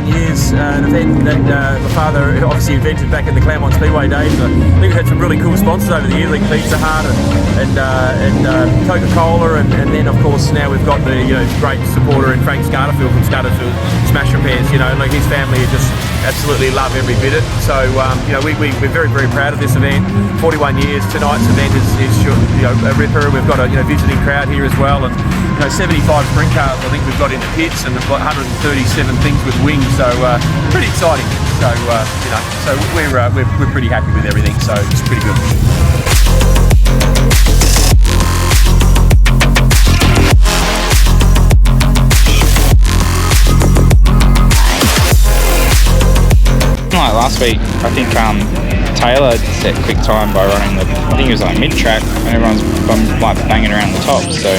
Years, an event that my father obviously invented back in the Claremont Speedway days. I think we've had some really cool sponsors over the years, like Pizza Hut and Coca-Cola, and then of course now we've got the great supporter in Frank Scardifield from Scardifield Smash Repairs. Like his family just absolutely love every bit of it. So we're very, very proud of this event. 41 years. Tonight's event is a ripper. We've got a visiting crowd here as well, and 75 sprint cars I think we've got in the pits, and we've got 137 things with wings. So pretty exciting. So so we're pretty happy with everything. So it's pretty good. Like last week, I think Taylor set quick time by running I think it was like mid-track, and everyone's like banging around the top, so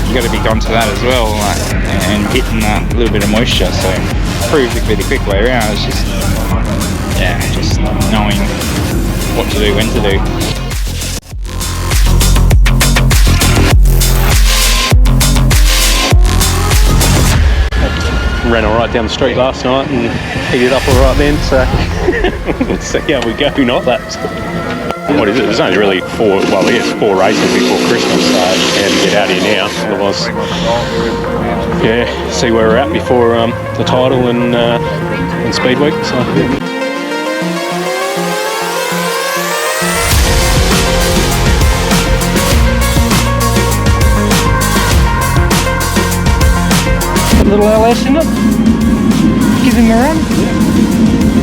you got to be onto that as well, and hitting that little bit of moisture, so proved it really quick way around. It's just knowing what to do, when to do. Ran all right down the street last night and heated up all right then, so let's see how we go, not that. What is it? There's only really 4 races before Christmas, so how to get out here now. Otherwise, see where we're at before the title and Speed Week. So. Little LS in it, give him a run.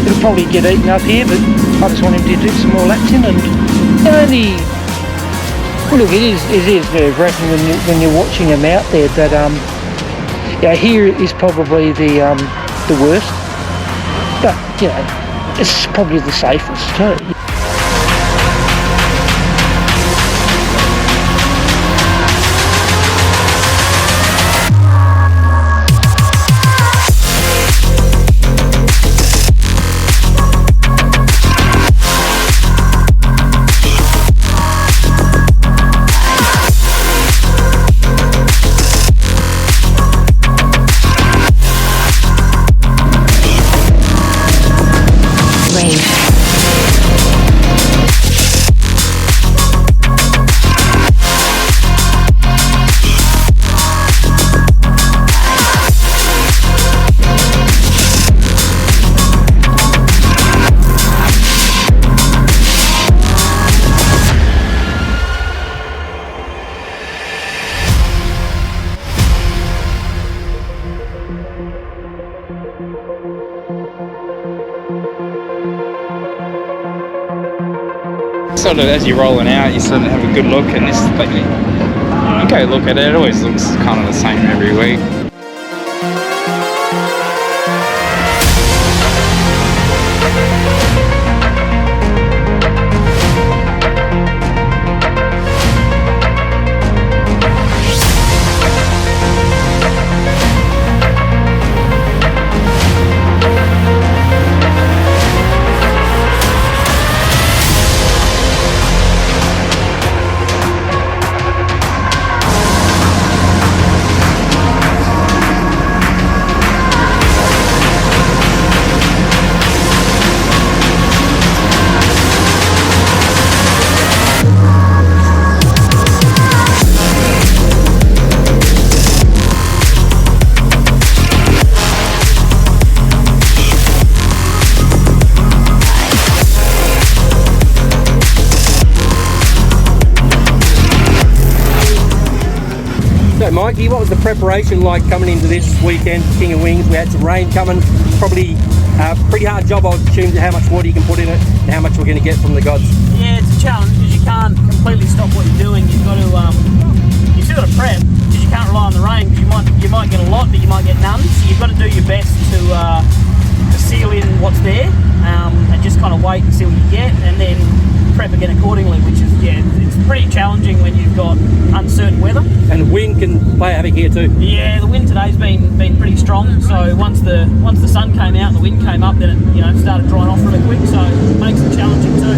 It'll probably get eaten up here, but I just want him to do some more laps in, and look, it is nerve-wracking when you're watching him out there, but here is probably the worst, but it's probably the safest too. Sort of as you're rolling out, you sort of have a good look, and you go look at it. It always looks kind of the same every week. Mikey, what was the preparation like coming into this weekend, King of Wings? We had some rain coming, probably a pretty hard job, I would assume, to how much water you can put in it and how much we're going to get from the gods. Yeah, it's a challenge because you can't completely stop what you're doing. You've got to, you've still got to prep because you can't rely on the rain, because you might get a lot, but you might get none. So you've got to do your best to seal in what's there and just kind of wait and see what you get, and then prep again accordingly, which is, it's pretty pretty challenging when you've got uncertain weather. And wind can play havoc here too. Yeah, the wind today's been pretty strong. So once the sun came out and the wind came up, then it started drying off really quick. So it makes it challenging too.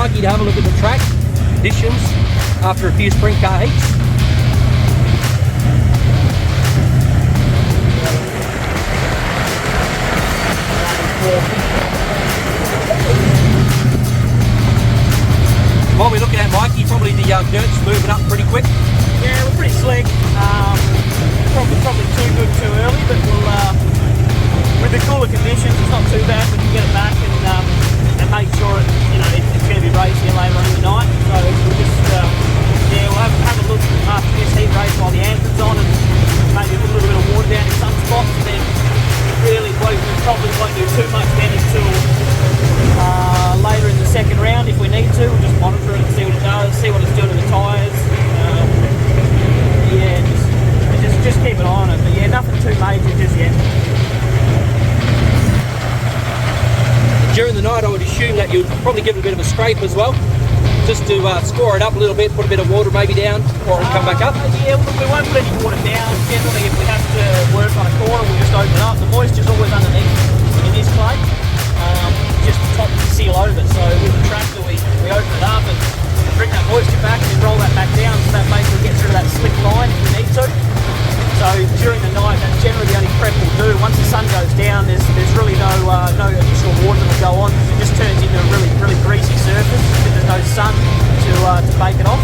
Mikey to have a look at the track conditions after a few sprint car heats. While we're looking at Mikey, probably the dirt's moving up pretty quick. Yeah, we're pretty slick. Probably too good too early, but we'll with the cooler conditions, it's not too bad. We can get it back and make sure it's going to be racing later on in the night. So we'll just we'll have a look after this heat race while the anthem's on, and maybe put a little bit of water down in some spots, and then really we probably won't do too much then until later in the second round if we need to. We'll just monitor it and see what it does, see what it's doing to the tyres. Just keep an eye on it, but yeah, nothing too major just yet. During the night, I would assume that you'd probably give it a bit of a scrape as well, just to score it up a little bit, put a bit of water maybe down, or it'll come back up. Yeah, we won't put any water down. Generally, if we have to work on a corner, we'll just open it up. The moisture's always underneath in this clay, just top to seal over. So with the tractor, we open it up and bring that moisture back and then roll that back down, so that basically gets rid of that slick line if we need to. So during the night, that's generally the only prep we'll do. Once the sun goes down, there's really no additional water that will go on. It just turns into a really greasy surface because there's no sun to bake it off.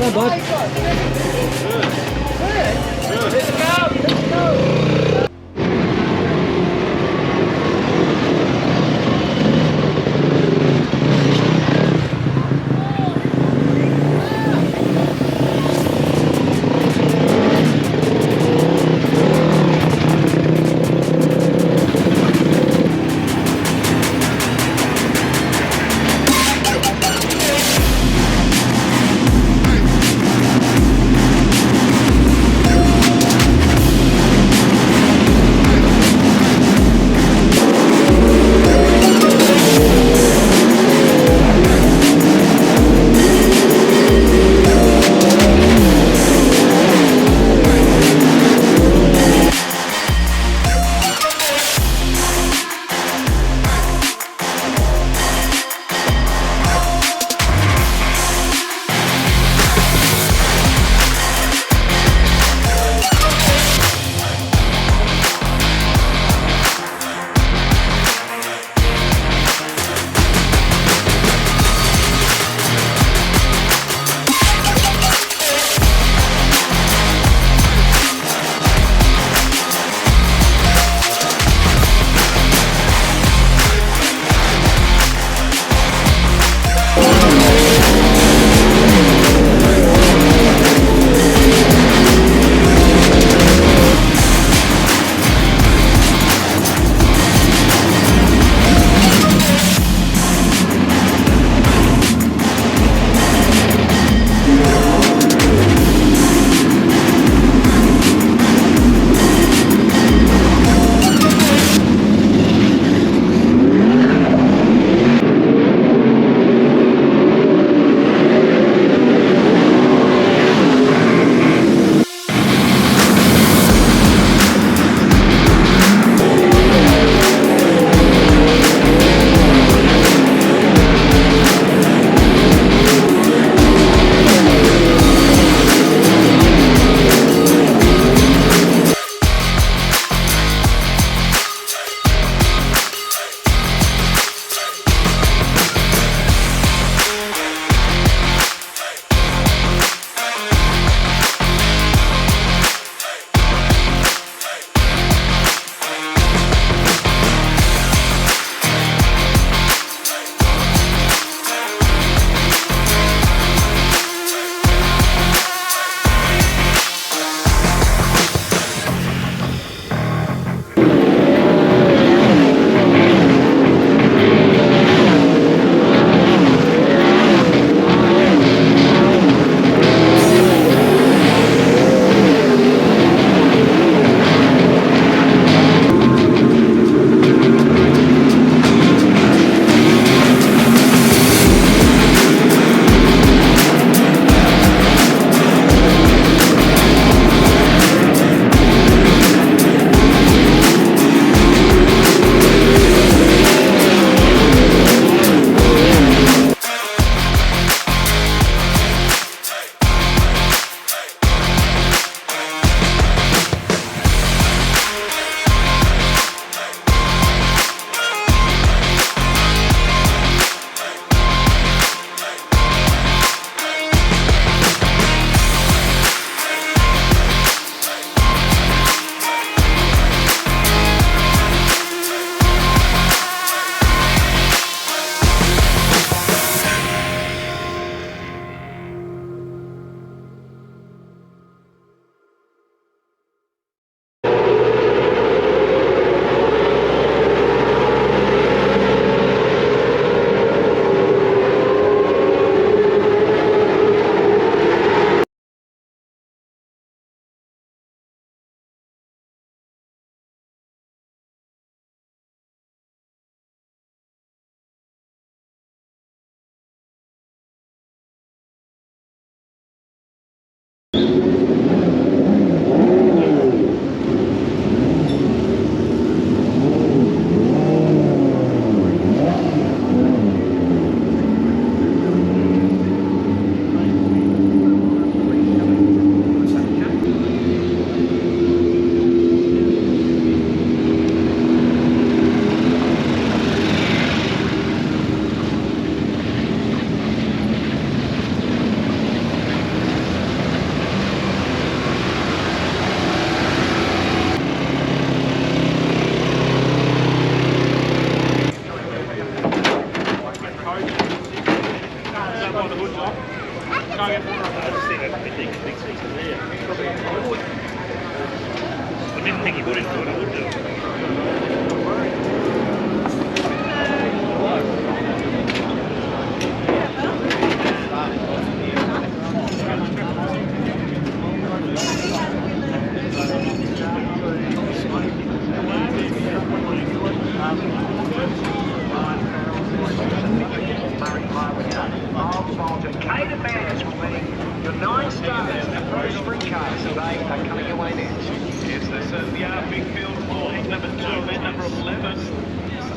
Well done, bud. I didn't think he would into it, I would do it. Your 9 stars, the Pro Sprint Cars, they are coming your way next. Yes, they certainly are. Big field for number 2, and number 11,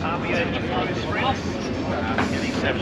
RBH Pro Sprints. Getting 7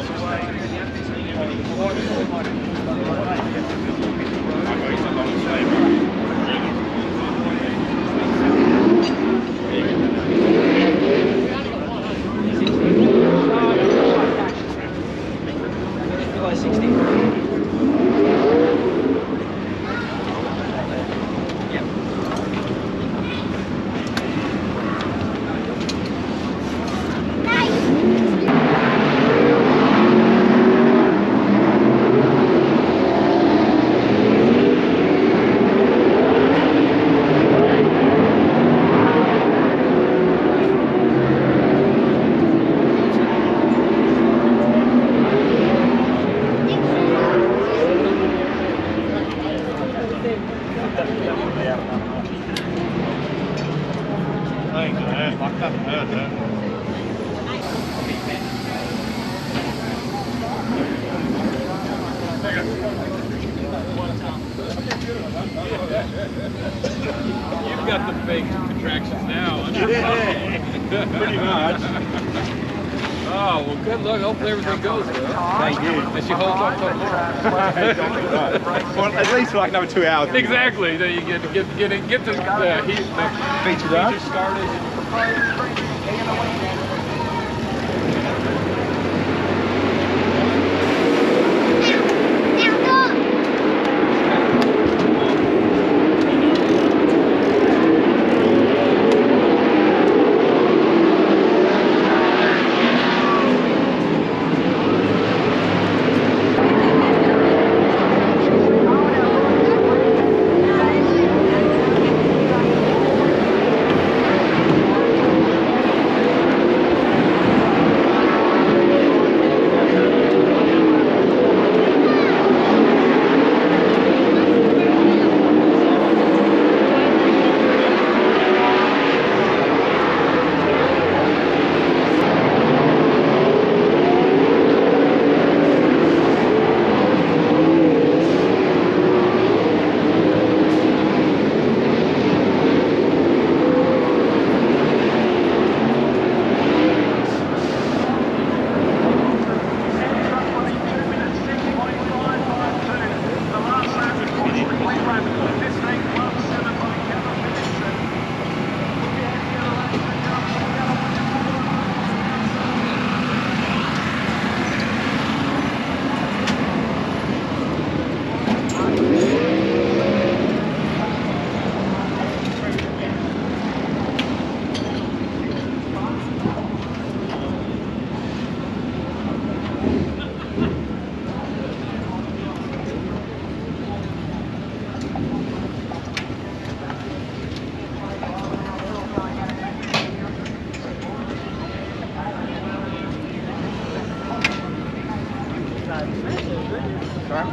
You've got the fake contractions now. Pretty much. Oh, well, good luck. Hopefully everything goes well. Thank you. And she holds on top. Well, at least for like another 2 hours. Exactly. Then you get the feature started.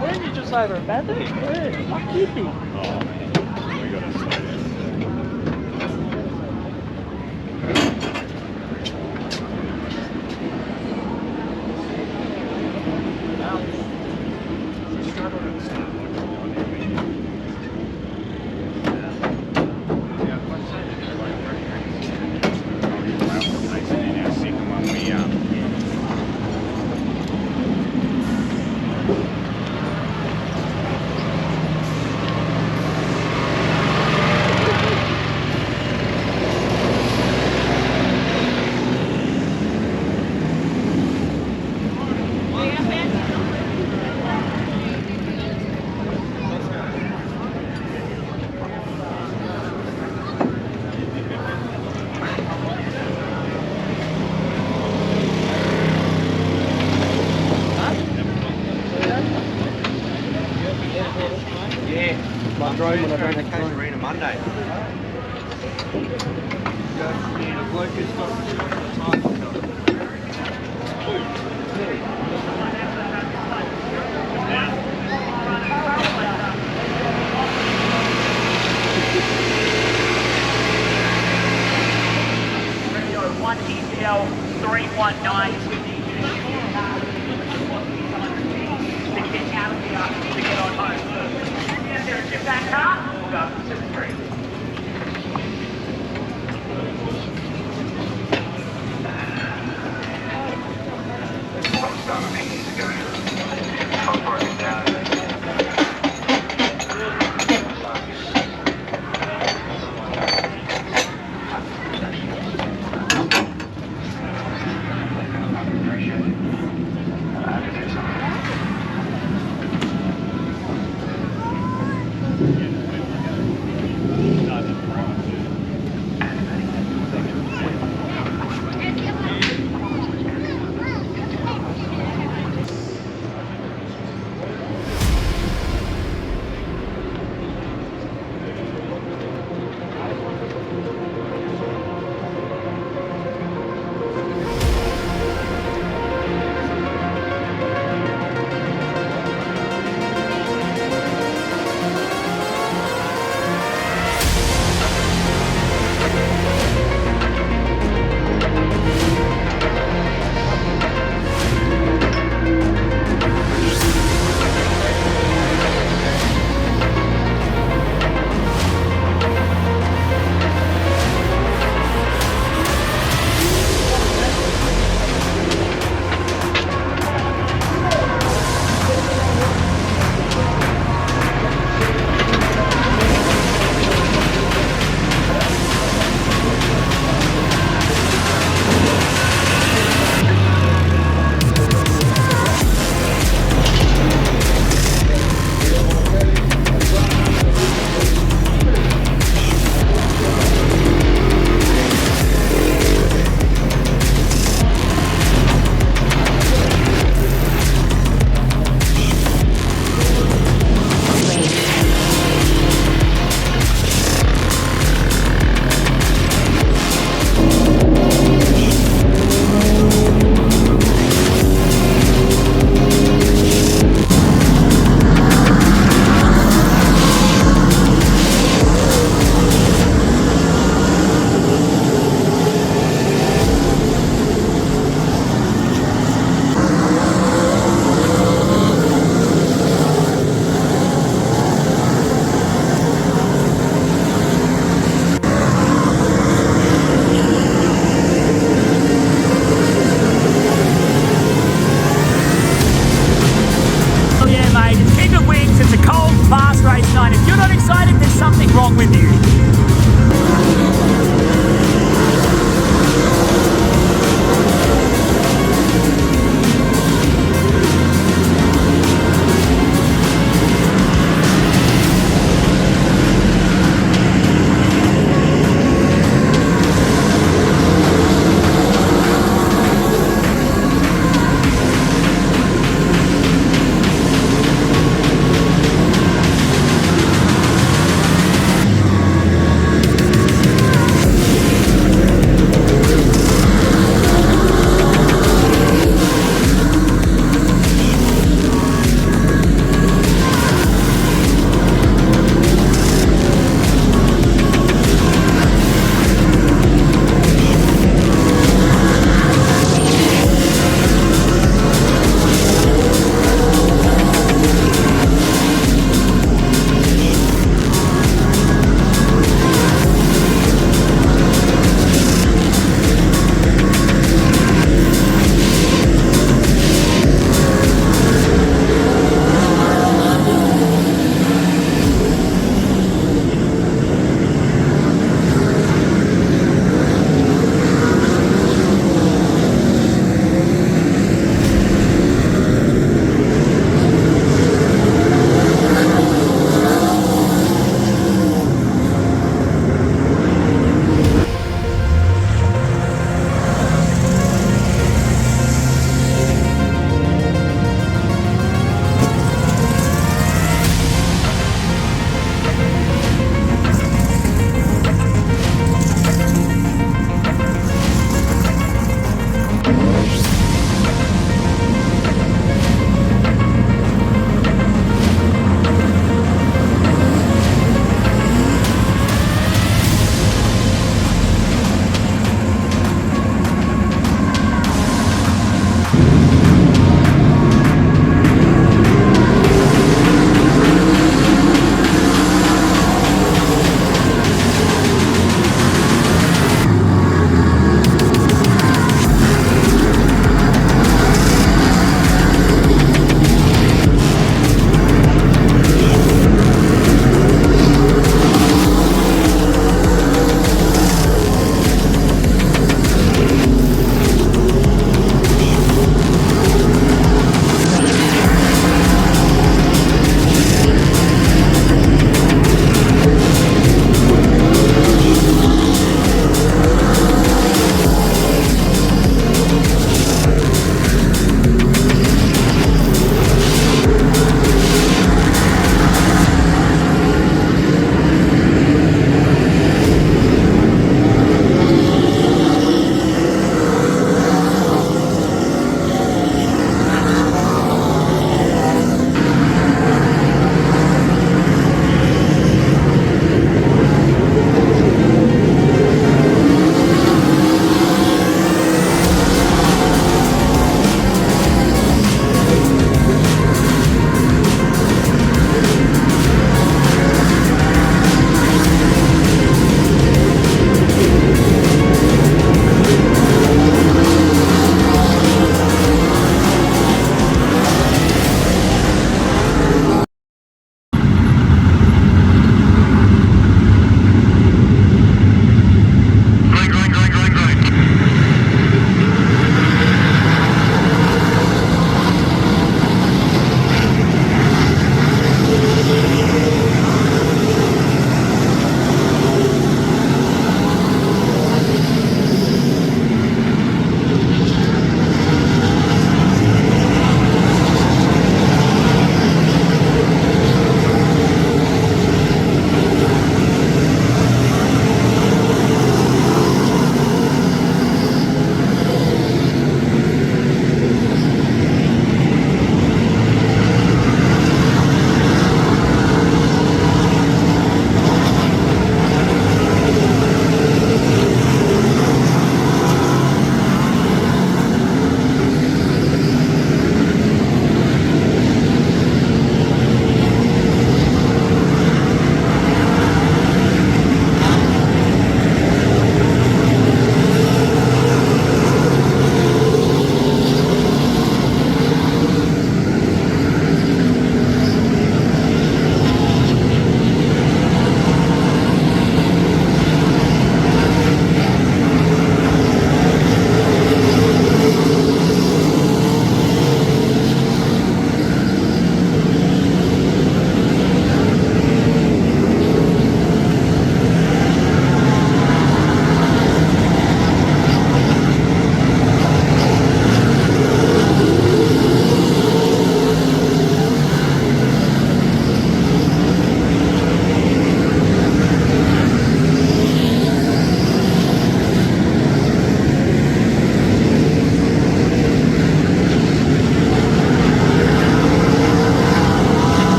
Where did you just over a bathroom? Where? Fuck you. We got to slow down. Yeah. My drone when I don't have Case drone. Arena Monday. One EPL 319 to get out of here to get on home. Is there a shift that car? We'll go 7-3.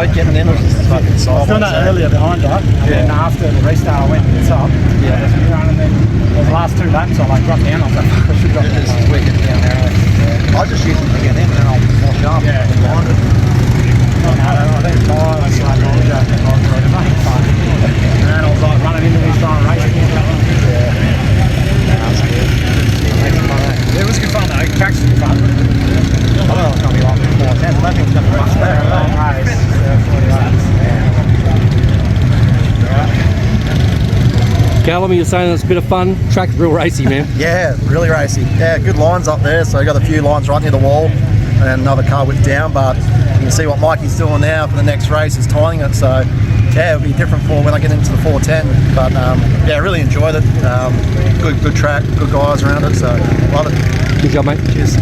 road getting in. It was just fucking I was doing that earlier behind you, and then after the restart I went to the top. Yeah. And then the last 2 laps I like dropped down. I was like, fuck, I should drop It's down. wicked down there. I was just using to get in and then I'll wash up behind it. I think it's tired, I started to look at it, and then I was like running into this trying to race again. Yeah, it was good fun though, track's good fun. I don't know if it's going to be like 4 10, but I don't think it's going to be much better. Long race, 40 laps. Callum, you're saying it's a bit of fun. Track's real racy, man. Yeah, really racy. Yeah, good lines up there. So I got a few lines right near the wall and another car whipped down, but you can see what Mikey's doing now for the next race is timing it. So yeah, it'll be different for when I get into the 410. But yeah, really enjoyed it. Good track, good guys around it. So love it. Good job, mate. Cheers.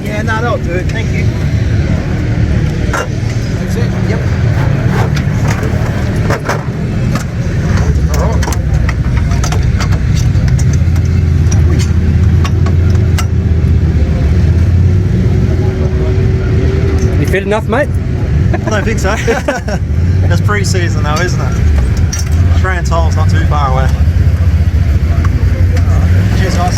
Yeah, no, that'll do it. Thank you. That's it. Yep. All right. You fit enough, mate? I don't think so. It's pre-season though, isn't it? Australian time's not too far away. Cheers, guys.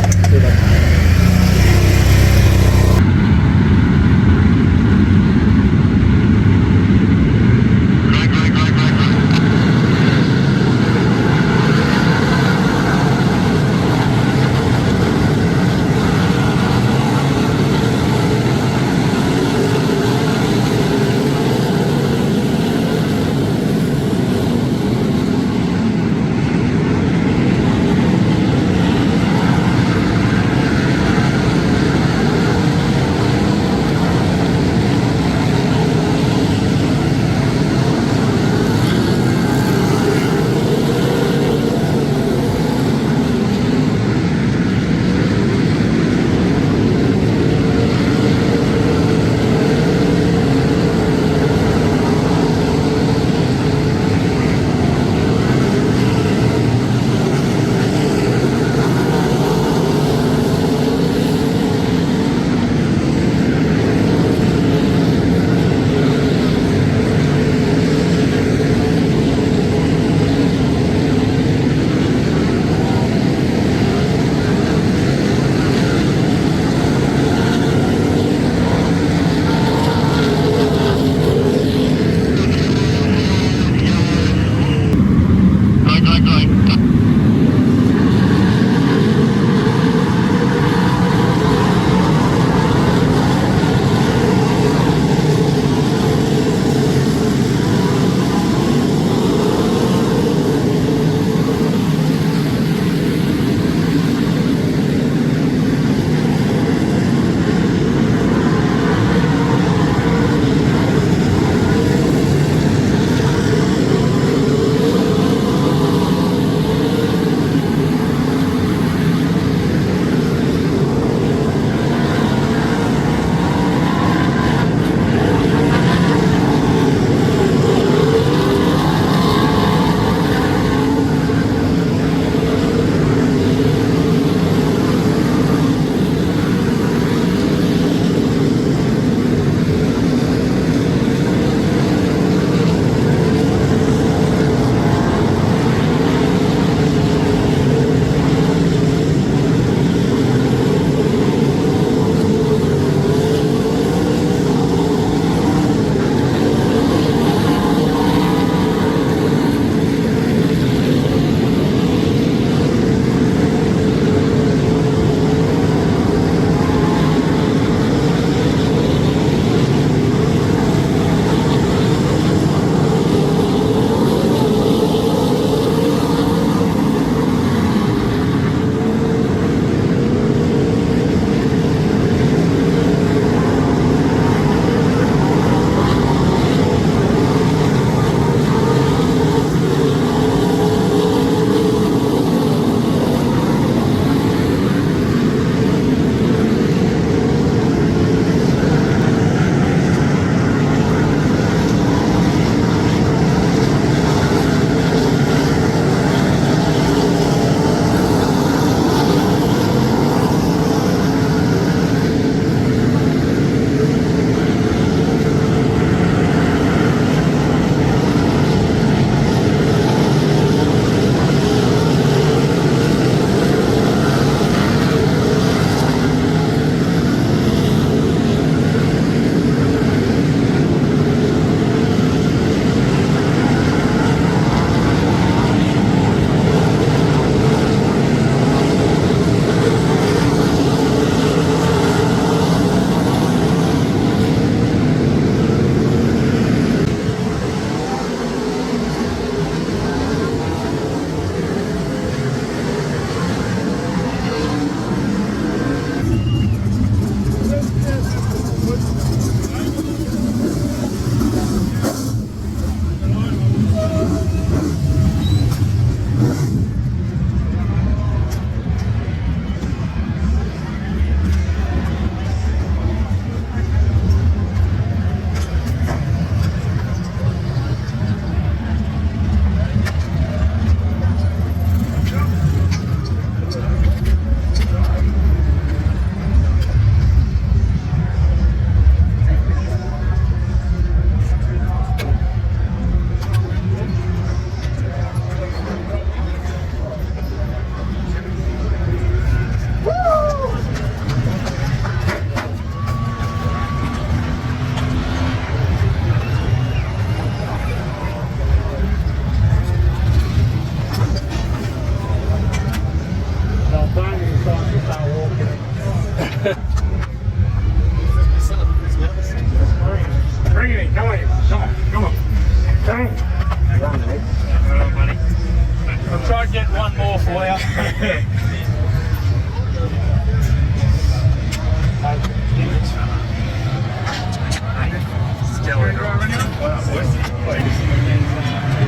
one more for you.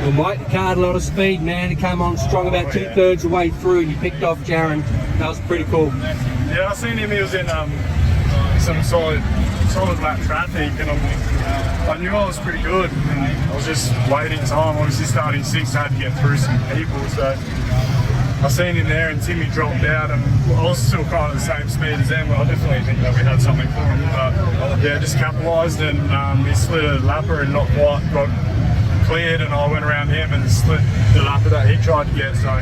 Well, Mike, the car had a lot of speed, man. It came on strong about 2/3 of the way through, and you picked off Jaron. That was pretty cool. Yeah, I seen him. He was in some solid lap traffic, and I knew I was pretty good. And I was just waiting time. Obviously, starting 6th, I had to get through some people, so I seen him there, and Timmy dropped out, and I was still kind of the same speed as them. But I definitely think that we had something for him. But yeah, just capitalised, and he slid a lapper and not quite got cleared, and I went around him and slid the lapper that he tried to get. So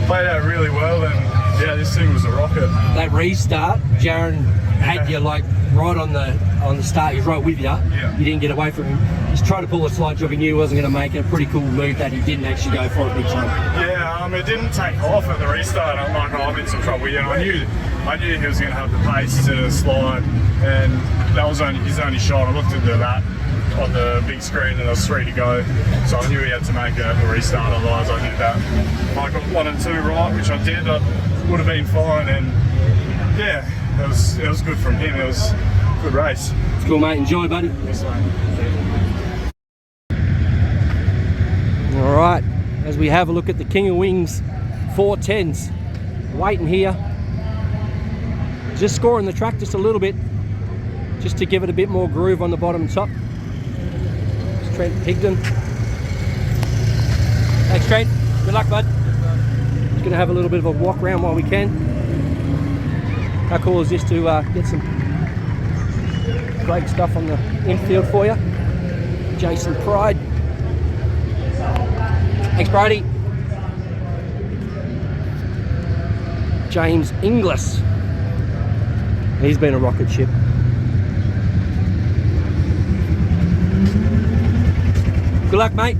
played out really well, and yeah, this thing was a rocket. That restart, Jaron had you like right on the start. He was right with you. Yeah. You didn't get away from him. He's trying to pull a slight job. He knew he wasn't going to make it. A pretty cool move that he didn't actually go for it big time. Yeah, it didn't take off at the restart. I'm like, oh, I'm in some trouble. Yeah, I knew he was going to have the pace to slide, and that was his only shot. I looked at that on the big screen, and there was 3 to go, so I knew he had to make a restart. Otherwise, I knew that if I got 1 and 2 right, which I did, I would have been fine. And yeah, it was good from him. It was a good race. It's cool, mate. Enjoy, buddy. Yes, mate. All right, as we have a look at the King of Wings 410s, waiting here, just scoring the track just a little bit, just to give it a bit more groove on the bottom and top. It's Trent Pigden. Thanks, Trent. Good luck, bud. Just going to have a little bit of a walk around while we can. How cool is this to get some great stuff on the infield for you? Jason Pride. Thanks, Brody. James Inglis. He's been a rocket ship. Good luck, mate.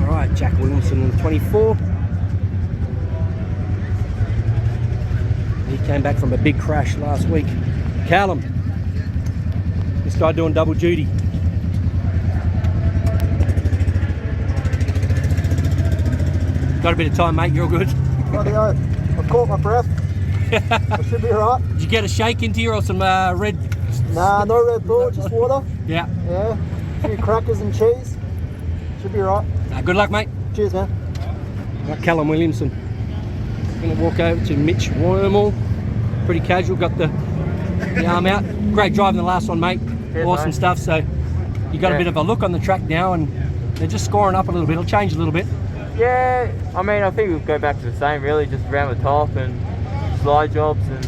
All right, Jack Williamson in 24. He came back from a big crash last week. Callum. This guy doing double duty. Got a bit of time, mate. You're all good. Rightio. I caught my breath. I should be alright. Did you get a shake into you or some red? Nah, no Red Bull, just water. Yeah. Yeah. A few crackers and cheese. Should be alright. Good luck, mate. Cheers, man. Right, Callum Williamson. Going to walk over to Mitch Wormel. Pretty casual. Got the arm out. Great driving the last one, mate. Cheers, awesome mate. stuff. So you got a bit of a look on the track now, and they're just scoring up a little bit. It'll change a little bit. Yeah, I think we'll go back to the same really, just around the top and slide jobs, and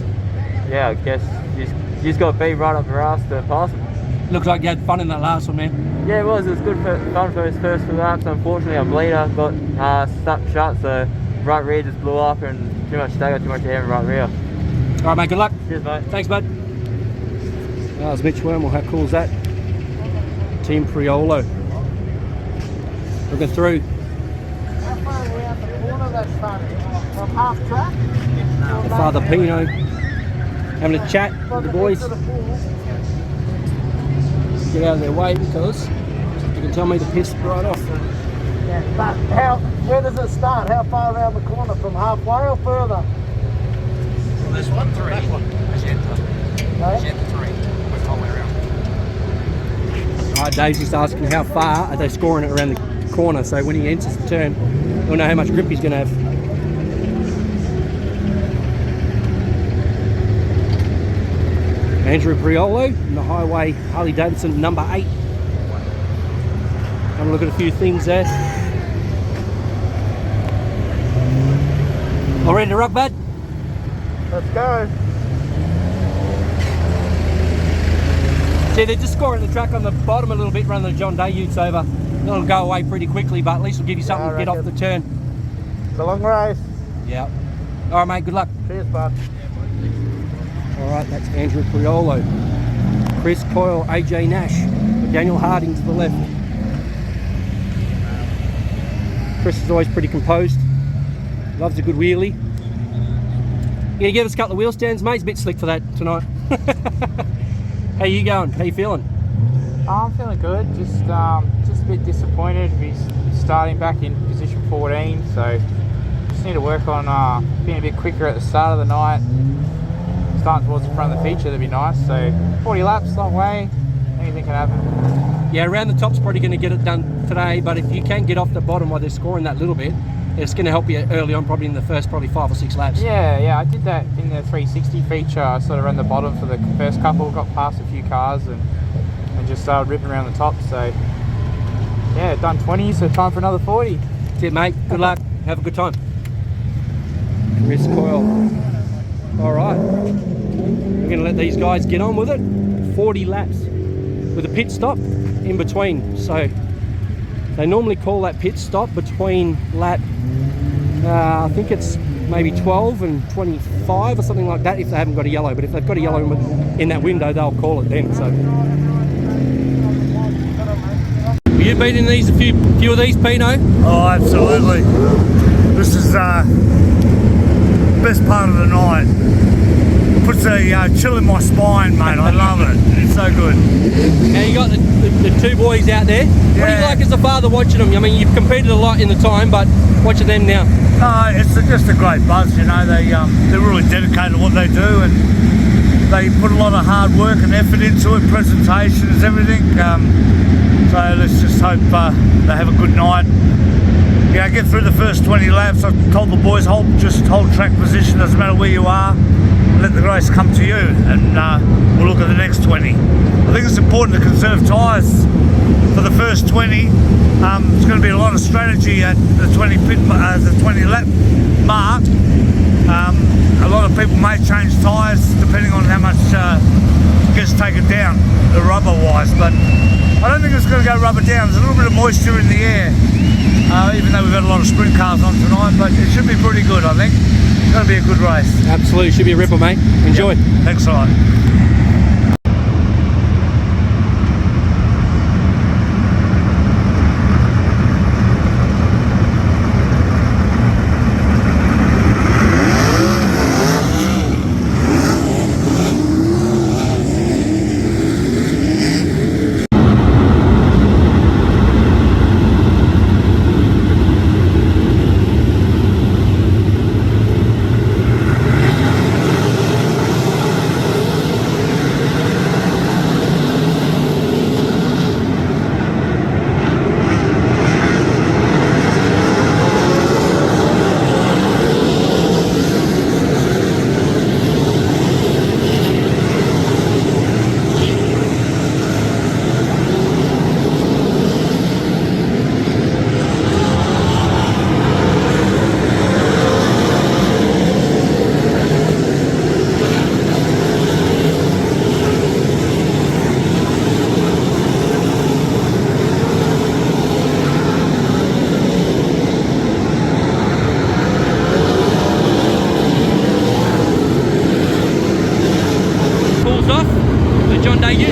yeah, I guess you just got to be right up your ass to pass them. Looks like you had fun in that last one, man. Yeah, it was good fun for his first 2 laps. Unfortunately, our bleeder got stuck shut, so right rear just blew up, and too much stagger, too much air in right rear. All right, mate, good luck. Cheers, mate. Thanks, bud. That was Mitch Wormel. How cool is that? Team Priolo. Looking through. How far are we out the corner that's fun? From half track? Father Pino having a chat with the boys. Get out of their way because you can tell me to piss right off. Yeah, but where does it start? How far around the corner? From halfway or further? Well, this one, 3. Agenda 3. Went the whole way around. Alright, Dave's just asking how far are they scoring it around the corner, so when he enters the turn, he'll know how much grip he's going to have. Andrew Priolo in the Highway Harley Davidson number 8. Have a look at a few things there. All ready to rock, bud? Let's go. See, they're just scoring the track on the bottom a little bit, running the John Day Utes over. It'll go away pretty quickly, but at least it'll give you something to get off the turn. It's a long race. Yeah. All right, mate, good luck. Cheers, bud. All right, that's Andrew Priolo. Chris Coyle, AJ Nash, Daniel Harding to the left. Chris is always pretty composed. Loves a good wheelie. You gonna give us a couple of wheel stands, mate? It's a bit slick for that tonight. How you going? How you feeling? I'm feeling good. Just bit disappointed. He's starting back in position 14, so just need to work on being a bit quicker at the start of the night. Starting towards the front of the feature, that'd be nice. So 40 laps, long way, anything can happen. Yeah, around the top's probably going to get it done today, but if you can get off the bottom while they're scoring that little bit, it's going to help you early on, probably in the first 5 or 6 laps. Yeah, I did that in the 360 feature. I sort of ran the bottom for the first couple, got past a few cars and just started ripping around the top. So yeah, done 20, so time for another 40. That's it, mate. Good luck. Have a good time. Chris Coyle. All right. We're going to let these guys get on with it. 40 laps with a pit stop in between. So they normally call that pit stop between lap, I think it's maybe 12 and 25 or something like that if they haven't got a yellow. But if they've got a yellow in that window, they'll call it then. So you've been in these a few of these, Pino? Oh, absolutely. This is best part of the night. Puts a chill in my spine, mate. I love it. It's so good. Now you got the two boys out there. What do you like as a father watching them? I mean, you've competed a lot in the time, but watching them now. It's just a great buzz, you know. They're really dedicated to what they do, and they put a lot of hard work and effort into it, presentations, everything. So let's just hope they have a good night. Yeah, get through the first 20 laps. I told the boys, hold track position, doesn't matter where you are. Let the race come to you, and we'll look at the next 20. I think it's important to conserve tyres for the first 20. There's going to be a lot of strategy at the 20 lap mark. A lot of people may change tyres depending on how much gets taken down, the rubber wise, but I don't think it's going to go rubber down. There's a little bit of moisture in the air, even though we've got a lot of sprint cars on tonight, but it should be pretty good, I think. It's going to be a good race. Absolutely, should be a ripper, mate. Enjoy. Yep. Thanks a lot.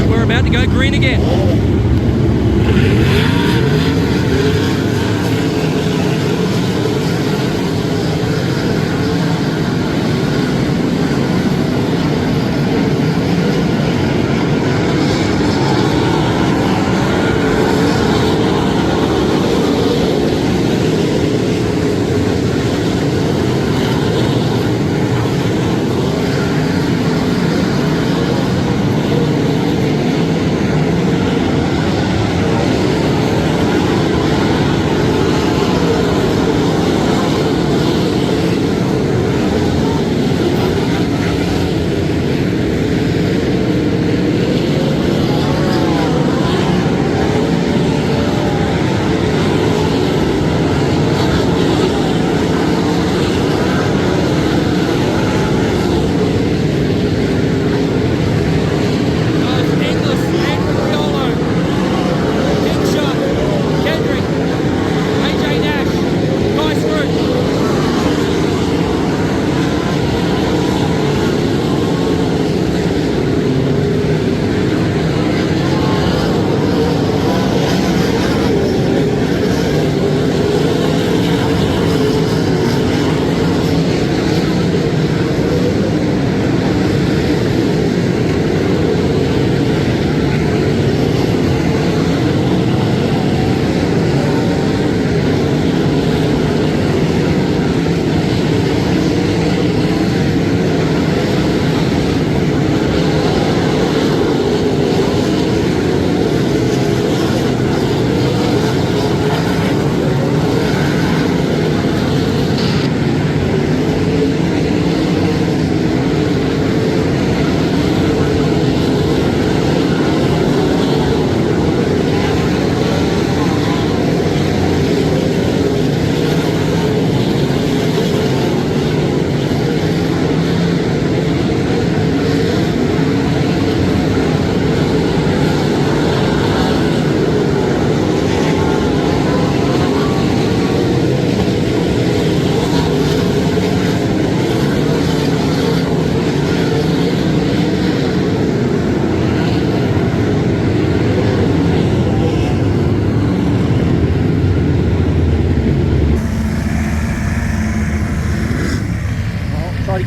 We're about to go green again.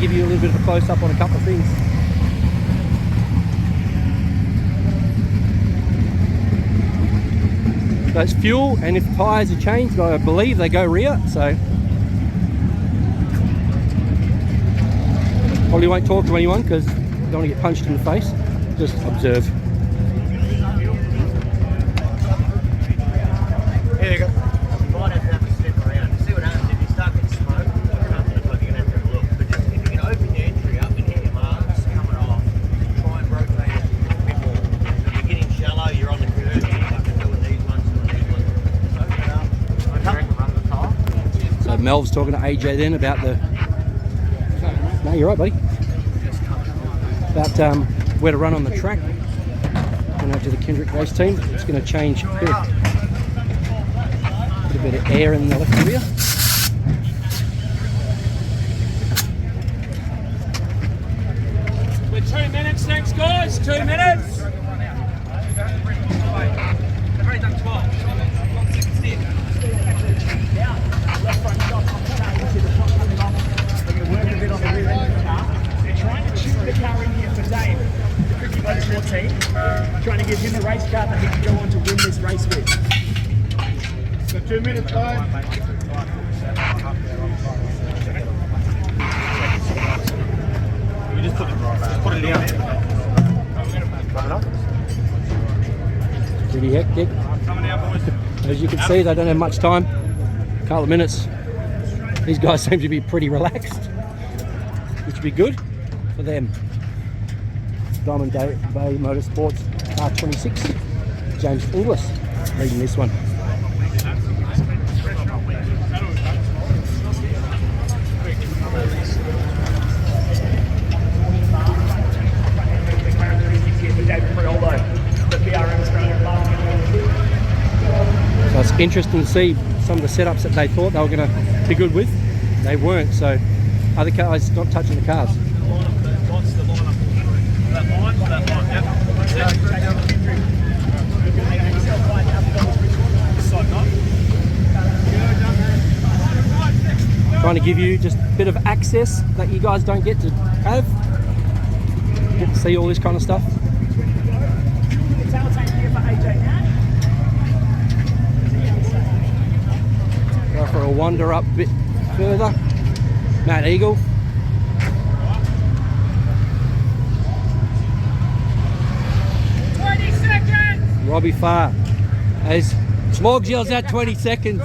give you a little bit of a close-up on a couple of things. That's fuel, and if tyres are changed, I believe they go rear, so probably won't talk to anyone because you don't want to get punched in the face. Just observe. Here you go. You might have to have a step around. See what happens if you start getting smoke. You're going to have to have a look. But just, if you can open the entry up and hit your marks coming off, try and rotate it a bit more. If you're getting shallow, you're on the curve, you have to do these ones, open it up. So Melv's talking to AJ then about the... No, you're right, buddy. About where to run on the track. Going out to the Kendrick race team. It's going to change a bit. Put a bit of air in the left rear. We're 2 minutes next, guys. 2 minutes. Trying to chip the car in here for Dave, the Cricket Motorsport team. Trying to give him a race car that he can go on to win this race with. So 2 minutes, guys. We just put it down. Pretty hectic. As you can see, they don't have much time. A couple of minutes. These guys seem to be pretty relaxed, which would be good for them. Diamond Bay Motorsports R26. James Inglis leading this one. So it's interesting to see some of the setups that they thought they were going to be good with. They weren't, so other guys not touching the cars. Trying to give you just a bit of access that you guys don't get to have. Get to see all this kind of stuff. Go for a wander up a bit further. Matt Eagle. Robbie Farr. As Smogs yells out 20 seconds.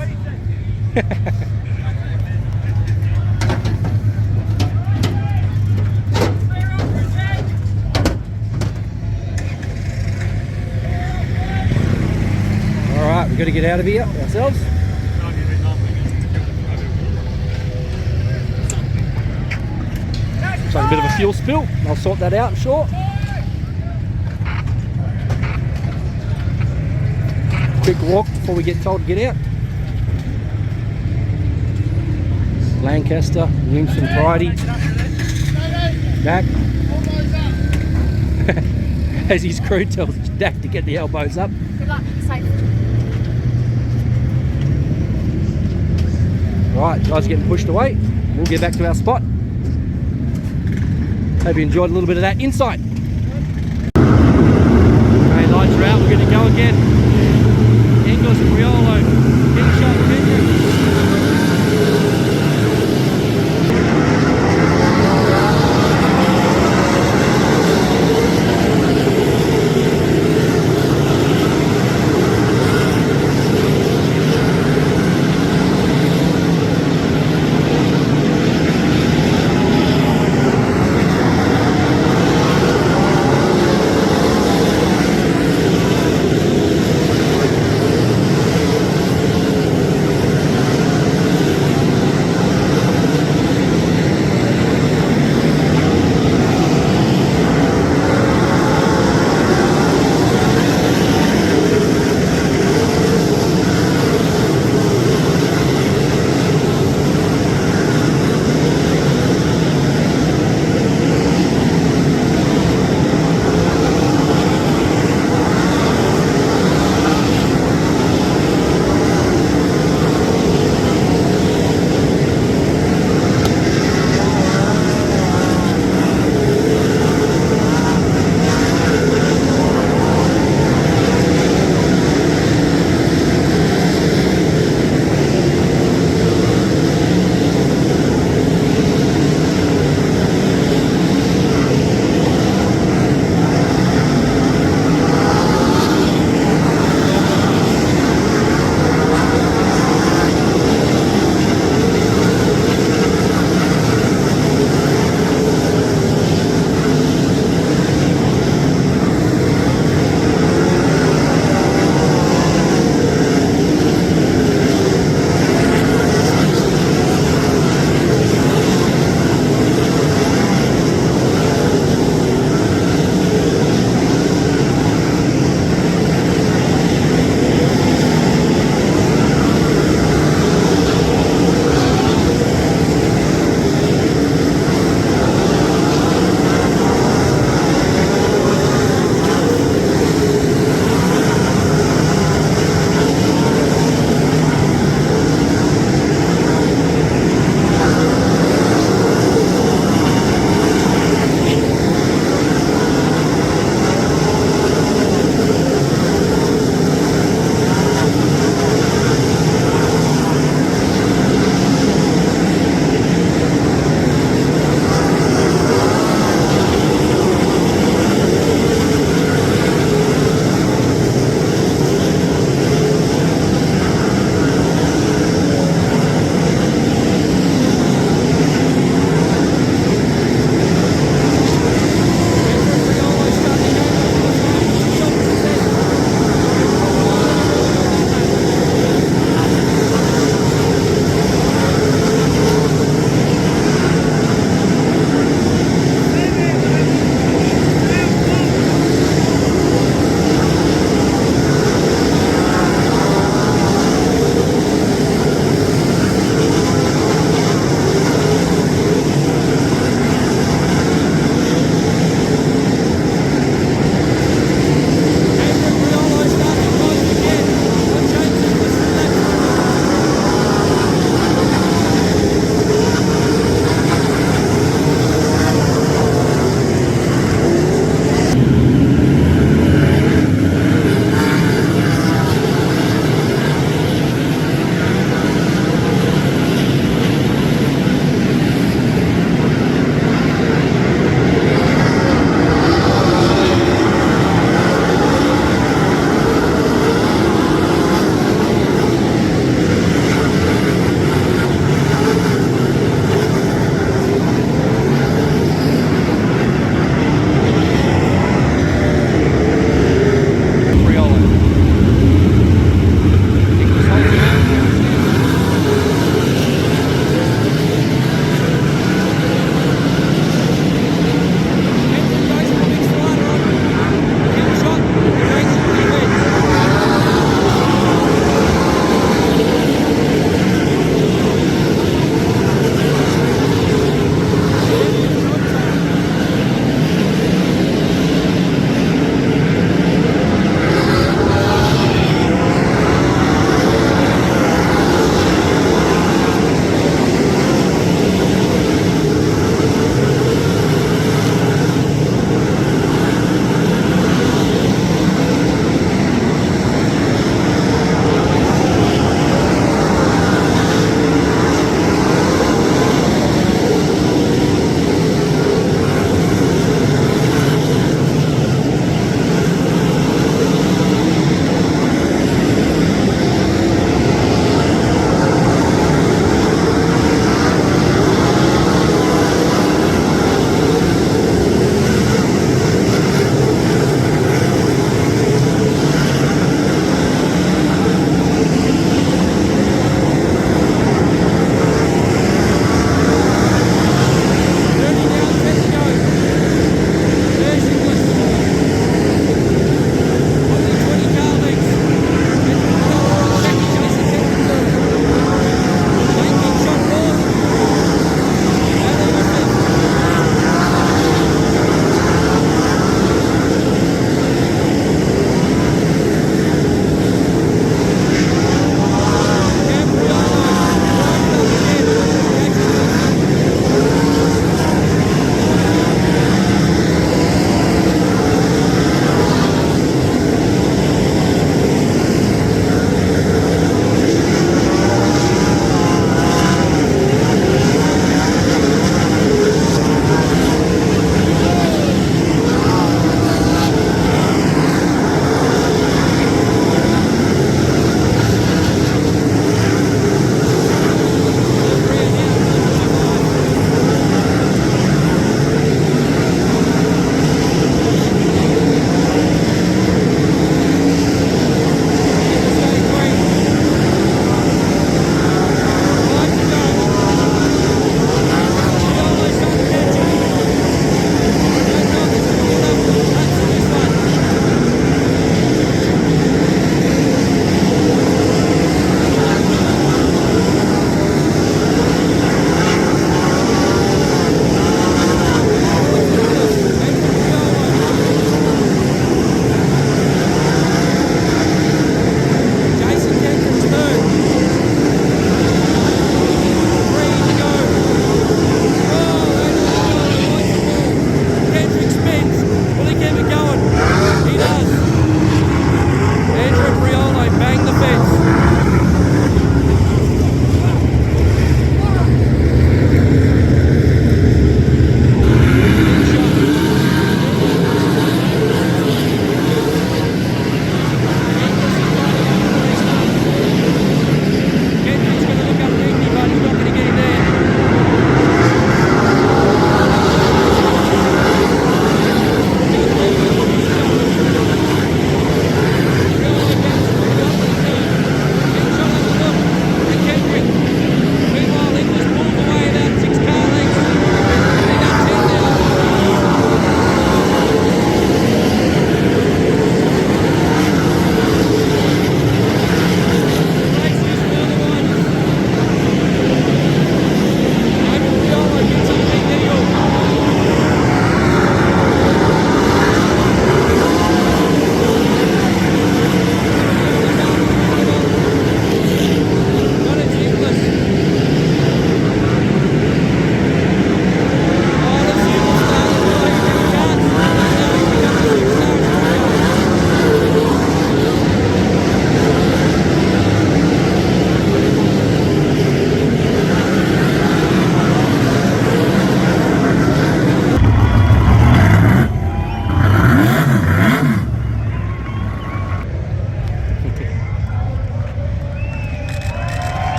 Alright, we've got to get out of here ourselves. Looks like a bit of a fuel spill. I'll sort that out, I'm sure. Quick walk before we get told to get out. Lancaster, Williamson, Friday. Dak. As his crew tells Dak to get the elbows up. Good luck, safe. Right, guys are getting pushed away. We'll get back to our spot. Hope you enjoyed a little bit of that insight. Okay, lights are out, we're going to go again. Inglis and Riolo, King Shot, Kendrick.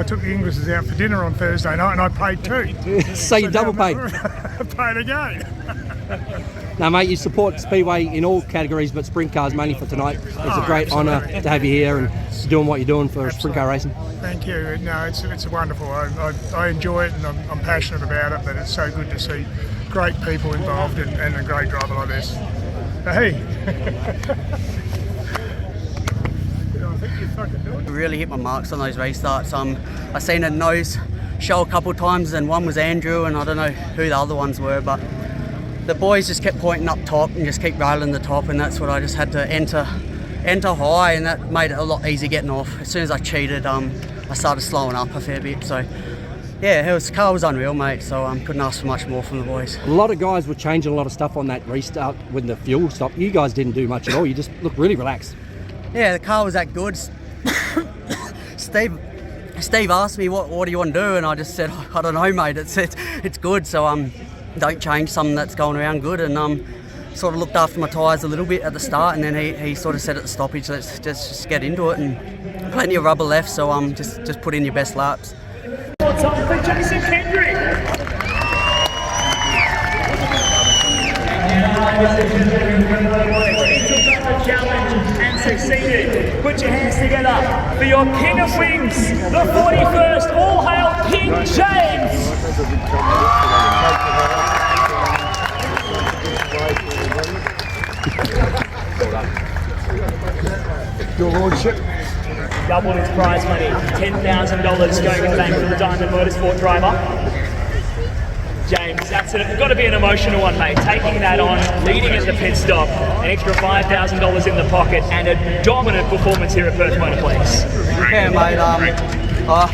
took the Inglisses out for dinner on Thursday night and I paid too. So you double paid. I paid again. Now, mate, you support Speedway in all categories, but sprint cars mainly for tonight. It's a great honour to have you here and doing what you're doing for sprint car racing. Thank you. No, it's wonderful. I enjoy it and I'm passionate about it, but it's so good to see great people involved and a great driver like this. Hey. Really hit my marks on those restarts. I seen a nose show a couple of times, and one was Andrew, and I don't know who the other ones were, but the boys just kept pointing up top and just keep railing the top, and that's what I just had to enter high, and that made it a lot easier getting off. As soon as I cheated, I started slowing up a fair bit. So yeah, car was unreal, mate. So couldn't ask for much more from the boys. A lot of guys were changing a lot of stuff on that restart when the fuel stopped. You guys didn't do much at all. You just looked really relaxed. Yeah, the car was that good. Steve asked me what do you want to do, and I just said, I don't know, mate. It's good. So don't change something that's going around good, and sort of looked after my tyres a little bit at the start, and then he sort of said at the stoppage, let's just get into it, and plenty of rubber left, so just put in your best laps. Time for Jason Kendrick. Challenge and succeeded. Put your hands together for your King of Wings, the 41st. All hail King James. Your Lordship. Doubled its prize money, $10,000 going in the bank for the Diamond Motorsport driver. James, that's got to be an emotional one, mate. Taking that on, leading at the pit stop, an extra $5,000 in the pocket, and a dominant performance here at Perth Motorplex. Yeah, mate.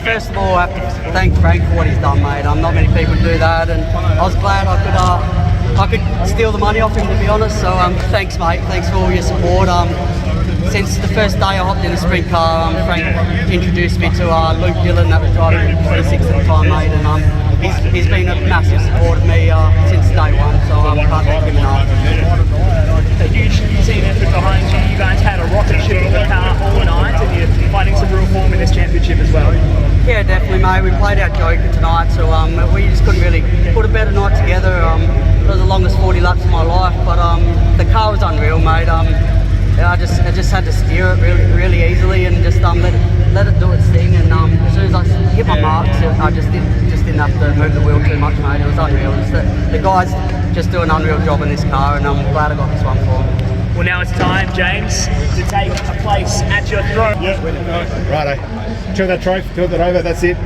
First of all, I have to thank Frank for what he's done, mate. Not many people do that, and I was glad I could steal the money off him, to be honest. So thanks, mate. Thanks for all your support. Since the first day I hopped in a sprint car, Frank introduced me to Luke Dillon, that was driving 26 at the time, mate, and he's been a massive support of me since day one, so I can't thank him enough. A huge team effort behind you. You guys had a rocket ship of a car all night, and you're finding some real form in this championship as well. Yeah, definitely, mate. We played our Joker tonight, so we just couldn't really put a better night together. It was the longest 40 laps of my life, but the car was unreal, mate. I just had to steer it really easily and just let it do its thing. And as soon as I hit my marks, I just didn't have to move the wheel too much, mate. It was unreal. The guys just do an unreal job in this car, and I'm glad I got this one for them. Well, now it's time, James, to take a place at your throne. Righto. Turn that trophy, turn that over. That's it.